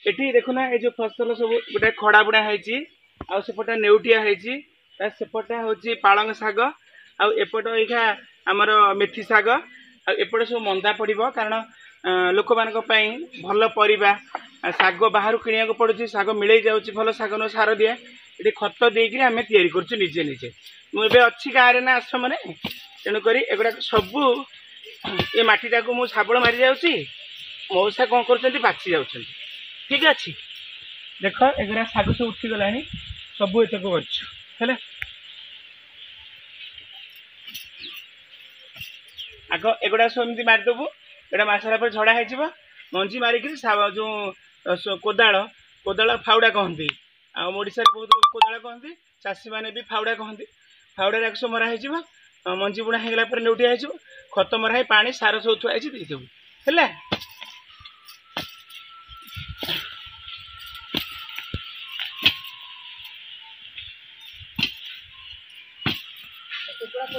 एठी देखुना ए जो फसल सब गोटे खड़ा बुड़ा है आ सेपटा नेउटिया है सेपटा हूँ पालंग शाग आएपट एखा आमर मेथी शाग आएपटे सब मंदा पड़ो कारण लोक मान भल परिबा शाग बाहर किणा पड़ुଛି शाग मिले जाऊँगी भल शाग न सार दिया ये खत देकर आम या निजे मुझे अच्छी गाँव ना आश्रम तेणुक एगुड़ा सबू ये मटीटा को मुझे शाबल मारी जाऊँगी मौसा कौन कर बाची जा ठीक अच्छे देख एगुड़ा शाग सब उठीगला सबू एतक कर आग एगुड़ा सब एमती मारिदेबू एटा मार पर झड़ा हो मंजी मारिक जो कोदाल फाउड़ा कहती आड़शा बहुत लोग कोदाल कहती चाषी मैंने भी फाउड़ा कहती फाउड़ा सब मरा हो मंजी बुणा होगला नेउटिया हो खत मरा पानी सार सब थुआई देदेबू है कुकुड़ा